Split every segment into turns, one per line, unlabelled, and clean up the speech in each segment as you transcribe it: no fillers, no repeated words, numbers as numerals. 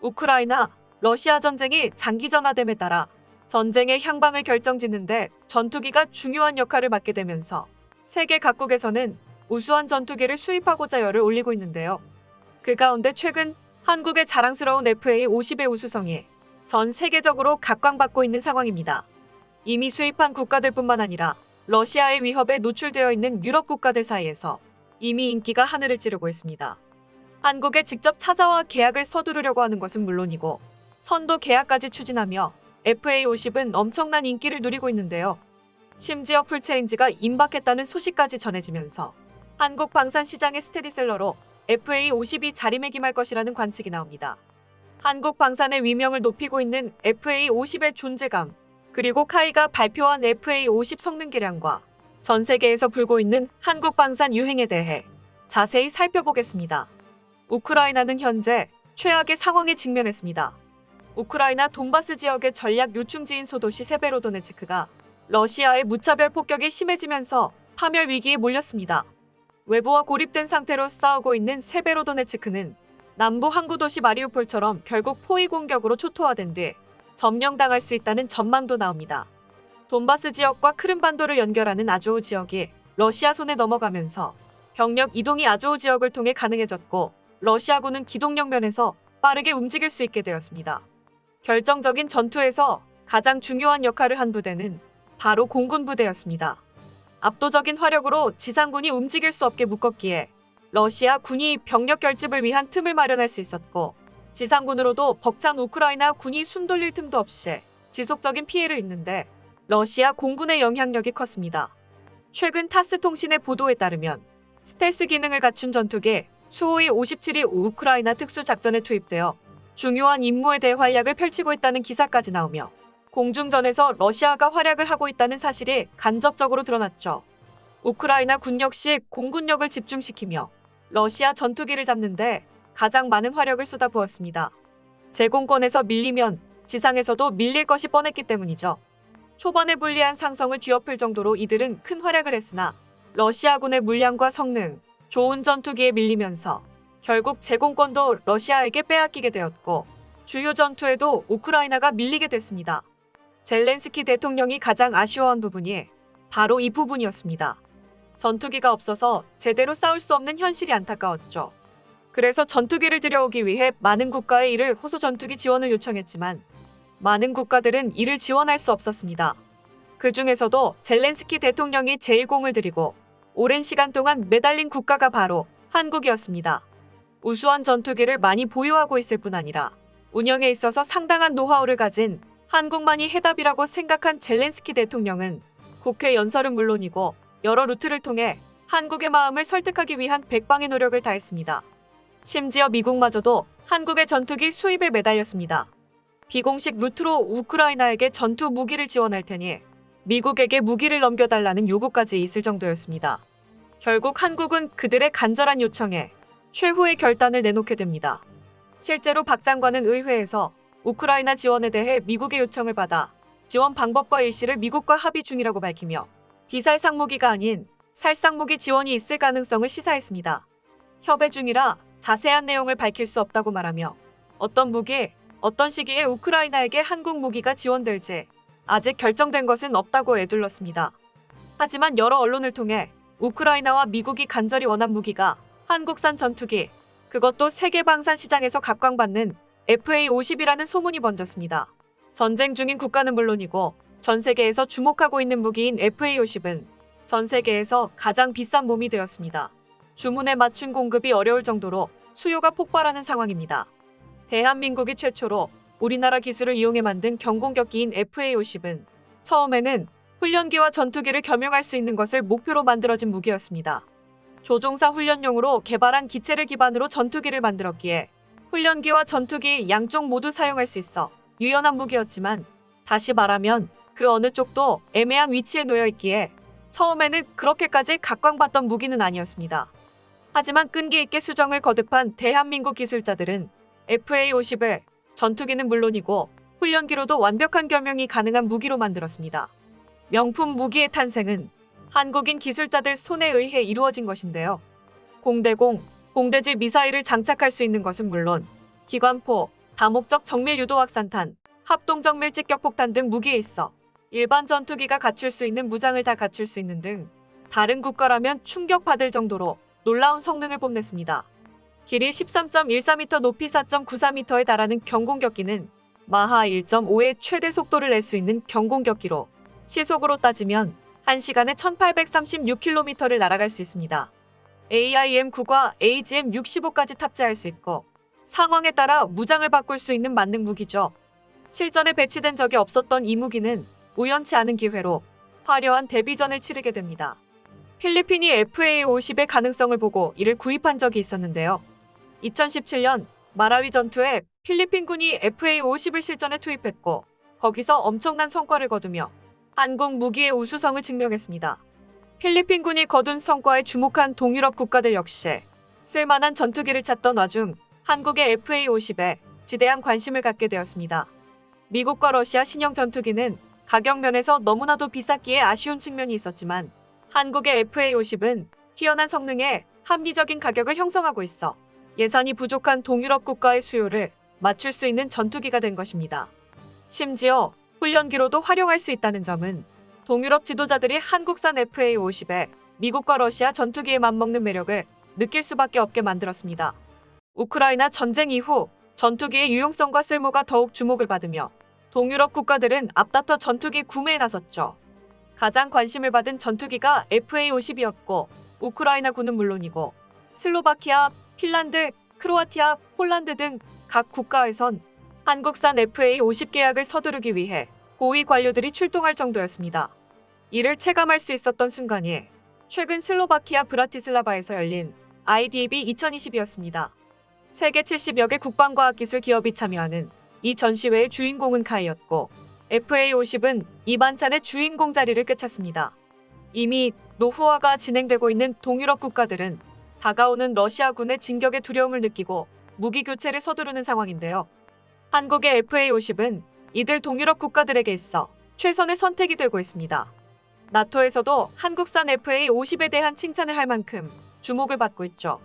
우크라이나, 러시아 전쟁이 장기전화됨에 따라 전쟁의 향방을 결정짓는데 전투기가 중요한 역할을 맡게 되면서 세계 각국에서는 우수한 전투기를 수입하고자 열을 올리고 있는데요. 그 가운데 최근 한국의 자랑스러운 FA-50의 우수성이 전 세계적으로 각광받고 있는 상황입니다. 이미 수입한 국가들뿐만 아니라 러시아의 위협에 노출되어 있는 유럽 국가들 사이에서 이미 인기가 하늘을 찌르고 있습니다. 한국에 직접 찾아와 계약을 서두르려고 하는 것은 물론이고 선도 계약까지 추진하며 FA-50은 엄청난 인기를 누리고 있는데요. 심지어 풀체인지가 임박했다는 소식까지 전해지면서 한국 방산 시장의 스테디셀러로 FA-50이 자리매김할 것이라는 관측이 나옵니다. 한국 방산의 위명을 높이고 있는 FA-50의 존재감, 그리고 카이가 발표한 FA-50 성능 개량과 전 세계에서 불고 있는 한국 방산 유행에 대해 자세히 살펴보겠습니다. 우크라이나는 현재 최악의 상황에 직면했습니다. 우크라이나 돈바스 지역의 전략 요충지인 소도시 세베로도네츠크가 러시아의 무차별 폭격이 심해지면서 파멸 위기에 몰렸습니다. 외부와 고립된 상태로 싸우고 있는 세베로도네츠크는 남부 항구 도시 마리우폴처럼 결국 포위 공격으로 초토화된 뒤 점령당할 수 있다는 전망도 나옵니다. 돈바스 지역과 크림반도를 연결하는 아조우 지역이 러시아 손에 넘어가면서 병력 이동이 아조우 지역을 통해 가능해졌고 러시아군은 기동력 면에서 빠르게 움직일 수 있게 되었습니다. 결정적인 전투에서 가장 중요한 역할을 한 부대는 바로 공군 부대였습니다. 압도적인 화력으로 지상군이 움직일 수 없게 묶었기에 러시아 군이 병력 결집을 위한 틈을 마련할 수 있었고 지상군으로도 벅찬 우크라이나 군이 숨 돌릴 틈도 없이 지속적인 피해를 입는데 러시아 공군의 영향력이 컸습니다. 최근 타스 통신의 보도에 따르면 스텔스 기능을 갖춘 전투기 수호이 57이 우크라이나 특수작전에 투입되어 중요한 임무에 대해 활약을 펼치고 있다는 기사까지 나오며 공중전에서 러시아가 활약을 하고 있다는 사실이 간접적으로 드러났죠. 우크라이나 군 역시 공군력을 집중시키며 러시아 전투기를 잡는데 가장 많은 화력을 쏟아부었습니다. 제공권에서 밀리면 지상에서도 밀릴 것이 뻔했기 때문이죠. 초반에 불리한 상성을 뒤엎을 정도로 이들은 큰 활약을 했으나 러시아군의 물량과 성능, 좋은 전투기에 밀리면서 결국 제공권도 러시아에게 빼앗기게 되었고 주요 전투에도 우크라이나가 밀리게 됐습니다. 젤렌스키 대통령이 가장 아쉬워한 부분이 바로 이 부분이었습니다. 전투기가 없어서 제대로 싸울 수 없는 현실이 안타까웠죠. 그래서 전투기를 들여오기 위해 많은 국가에 이를 호소 전투기 지원을 요청했지만 많은 국가들은 이를 지원할 수 없었습니다. 그 중에서도 젤렌스키 대통령이 제일 공을 들이고 오랜 시간 동안 매달린 국가가 바로 한국이었습니다. 우수한 전투기를 많이 보유하고 있을 뿐 아니라 운영에 있어서 상당한 노하우를 가진 한국만이 해답이라고 생각한 젤렌스키 대통령은 국회 연설은 물론이고 여러 루트를 통해 한국의 마음을 설득하기 위한 백방의 노력을 다했습니다. 심지어 미국마저도 한국의 전투기 수입에 매달렸습니다. 비공식 루트로 우크라이나에게 전투 무기를 지원할 테니 미국에게 무기를 넘겨달라는 요구까지 있을 정도였습니다. 결국 한국은 그들의 간절한 요청에 최후의 결단을 내놓게 됩니다. 실제로 박 장관은 의회에서 우크라이나 지원에 대해 미국의 요청을 받아 지원 방법과 일시를 미국과 합의 중이라고 밝히며 비살상 무기가 아닌 살상 무기 지원이 있을 가능성을 시사했습니다. 협의 중이라 자세한 내용을 밝힐 수 없다고 말하며 어떤 무기, 어떤 시기에 우크라이나에게 한국 무기가 지원될지 아직 결정된 것은 없다고 에둘렀습니다. 하지만 여러 언론을 통해 우크라이나와 미국이 간절히 원한 무기가 한국산 전투기, 그것도 세계 방산 시장에서 각광받는 FA-50이라는 소문이 번졌습니다. 전쟁 중인 국가는 물론이고 전 세계에서 주목하고 있는 무기인 FA-50은 전 세계에서 가장 비싼 몸이 되었습니다. 주문에 맞춘 공급이 어려울 정도로 수요가 폭발하는 상황입니다. 대한민국이 최초로 우리나라 기술을 이용해 만든 경공격기인 FA-50은 처음에는 훈련기와 전투기를 겸용할 수 있는 것을 목표로 만들어진 무기였습니다. 조종사 훈련용으로 개발한 기체를 기반으로 전투기를 만들었기에 훈련기와 전투기 양쪽 모두 사용할 수 있어 유연한 무기였지만 다시 말하면 그 어느 쪽도 애매한 위치에 놓여 있기에 처음에는 그렇게까지 각광받던 무기는 아니었습니다. 하지만 끈기 있게 수정을 거듭한 대한민국 기술자들은 FA-50을 전투기는 물론이고 훈련기로도 완벽한 겸용이 가능한 무기로 만들었습니다. 명품 무기의 탄생은 한국인 기술자들 손에 의해 이루어진 것인데요. 공대공, 공대지 미사일을 장착할 수 있는 것은 물론 기관포, 다목적 정밀 유도 확산탄, 합동 정밀 직격폭탄 등 무기에 있어 일반 전투기가 갖출 수 있는 무장을 다 갖출 수 있는 등 다른 국가라면 충격받을 정도로 놀라운 성능을 뽐냈습니다. 길이 13.14m, 높이 4.94m에 달하는 경공격기는 마하 1.5의 최대 속도를 낼 수 있는 경공격기로 시속으로 따지면 1시간에 1836km를 날아갈 수 있습니다. AIM-9과 AGM-65까지 탑재할 수 있고 상황에 따라 무장을 바꿀 수 있는 만능 무기죠. 실전에 배치된 적이 없었던 이 무기는 우연치 않은 기회로 화려한 데뷔전을 치르게 됩니다. 필리핀이 FA-50의 가능성을 보고 이를 구입한 적이 있었는데요. 2017년 마라위 전투에 필리핀군이 FA-50을 실전에 투입했고 거기서 엄청난 성과를 거두며 한국 무기의 우수성을 증명했습니다. 필리핀군이 거둔 성과에 주목한 동유럽 국가들 역시 쓸만한 전투기를 찾던 와중 한국의 FA-50에 지대한 관심을 갖게 되었습니다. 미국과 러시아 신형 전투기는 가격 면에서 너무나도 비쌌기에 아쉬운 측면이 있었지만 한국의 FA-50은 뛰어난 성능에 합리적인 가격을 형성하고 있어 예산이 부족한 동유럽 국가의 수요를 맞출 수 있는 전투기가 된 것입니다. 심지어 훈련기로도 활용할 수 있다는 점은 동유럽 지도자들이 한국산 FA-50에 미국과 러시아 전투기에 맞먹는 매력을 느낄 수밖에 없게 만들었습니다. 우크라이나 전쟁 이후 전투기의 유용성과 쓸모가 더욱 주목을 받으며 동유럽 국가들은 앞다퉈 전투기 구매에 나섰죠. 가장 관심을 받은 전투기가 FA-50이었고 우크라이나군은 물론이고 슬로바키아, 핀란드, 크로아티아, 폴란드 등 각 국가에선 한국산 FA-50 계약을 서두르기 위해 고위 관료들이 출동할 정도였습니다. 이를 체감할 수 있었던 순간이 최근 슬로바키아 브라티슬라바에서 열린 IDB 2020이었습니다. 세계 70여 개 국방과학기술 기업이 참여하는 이 전시회의 주인공은 카이였고 FA-50은 이 반찬의 주인공 자리를 꿰찼습니다. 이미 노후화가 진행되고 있는 동유럽 국가들은 다가오는 러시아군의 진격에 두려움을 느끼고 무기 교체를 서두르는 상황인데요. 한국의 FA-50은 이들 동유럽 국가들에게 있어 최선의 선택이 되고 있습니다. 나토에서도 한국산 FA-50에 대한 칭찬을 할 만큼 주목을 받고 있죠.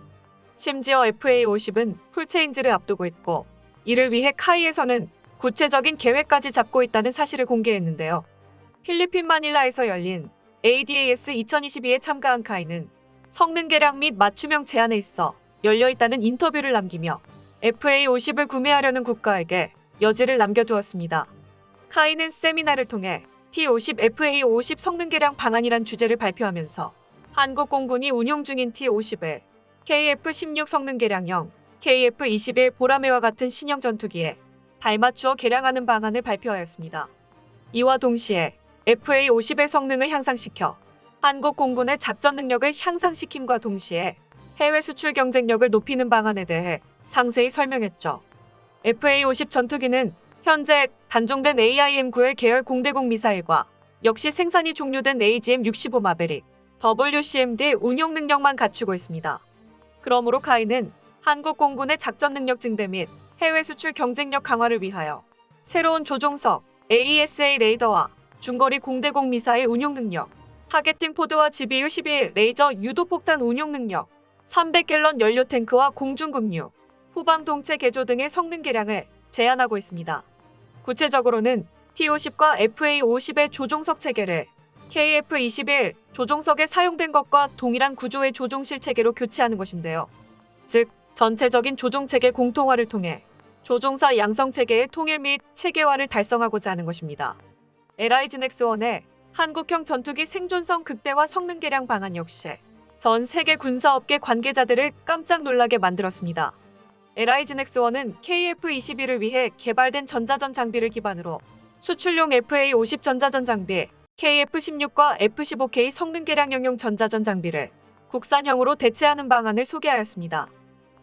심지어 FA-50은 풀체인지를 앞두고 있고 이를 위해 카이에서는 구체적인 계획까지 잡고 있다는 사실을 공개했는데요. 필리핀 마닐라에서 열린 ADAS 2022에 참가한 카이는 성능 개량 및 맞춤형 제안에 있어 열려있다는 인터뷰를 남기며 FA-50을 구매하려는 국가에게 여지를 남겨두었습니다. 카이는 세미나를 통해 T-50 FA-50 성능 개량 방안이란 주제를 발표하면서 한국 공군이 운용 중인 T-50을 KF-16 성능 개량형, KF-21 보라매와 같은 신형 전투기에 발맞추어 개량하는 방안을 발표하였습니다. 이와 동시에 FA-50의 성능을 향상시켜 한국 공군의 작전 능력을 향상시킴과 동시에 해외 수출 경쟁력을 높이는 방안에 대해 상세히 설명했죠. FA-50 전투기는 현재 단종된 AIM-9의 계열 공대공 미사일과 역시 생산이 종료된 AGM-65 마베릭, WCMD 운용 능력만 갖추고 있습니다. 그러므로 카이는 한국 공군의 작전 능력 증대 및 해외 수출 경쟁력 강화를 위하여 새로운 조종석, AESA 레이더와 중거리 공대공 미사일 운용 능력, 타겟팅 포드와 GBU-11 레이저 유도폭탄 운용 능력, 300갤런 연료 탱크와 공중급류, 후방 동체 개조 등의 성능 개량을 제안하고 있습니다. 구체적으로는 T-50과 FA-50의 조종석 체계를 KF-21 조종석에 사용된 것과 동일한 구조의 조종실 체계로 교체하는 것인데요. 즉, 전체적인 조종체계 공통화를 통해 조종사 양성 체계의 통일 및 체계화를 달성하고자 하는 것입니다. LIGNX-1의 한국형 전투기 생존성 극대화 성능 개량 방안 역시 전 세계 군사업계 관계자들을 깜짝 놀라게 만들었습니다. LIGNX-1은 KF-21을 위해 개발된 전자전 장비를 기반으로 수출용 FA-50 전자전 장비, KF-16과 F-15K 성능 개량용용 전자전 장비를 국산형으로 대체하는 방안을 소개하였습니다.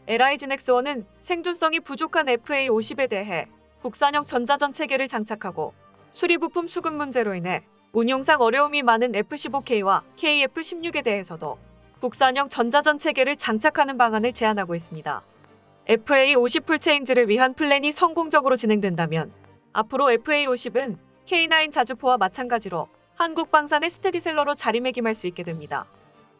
LIGNX-1은 생존성이 부족한 FA-50에 대해 국산형 전자전 체계를 장착하고 수리부품 수급 문제로 인해 운용상 어려움이 많은 F-15K와 KF-16에 대해서도 국산형 전자전 체계를 장착하는 방안을 제안하고 있습니다. FA-50 풀체인지를 위한 플랜이 성공적으로 진행된다면 앞으로 FA-50은 K9 자주포와 마찬가지로 한국 방산의 스테디셀러로 자리매김할 수 있게 됩니다.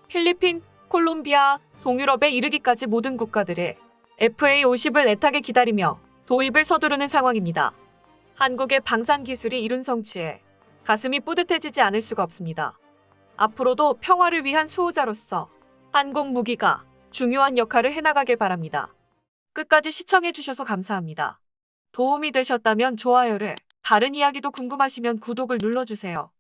필리핀, 콜롬비아, 동유럽에 이르기까지 모든 국가들이 FA-50을 애타게 기다리며 도입을 서두르는 상황입니다. 한국의 방산 기술이 이룬 성취에 가슴이 뿌듯해지지 않을 수가 없습니다. 앞으로도 평화를 위한 수호자로서 한국 무기가 중요한 역할을 해나가길 바랍니다. 끝까지 시청해주셔서 감사합니다. 도움이 되셨다면 좋아요를, 다른 이야기도 궁금하시면 구독을 눌러주세요.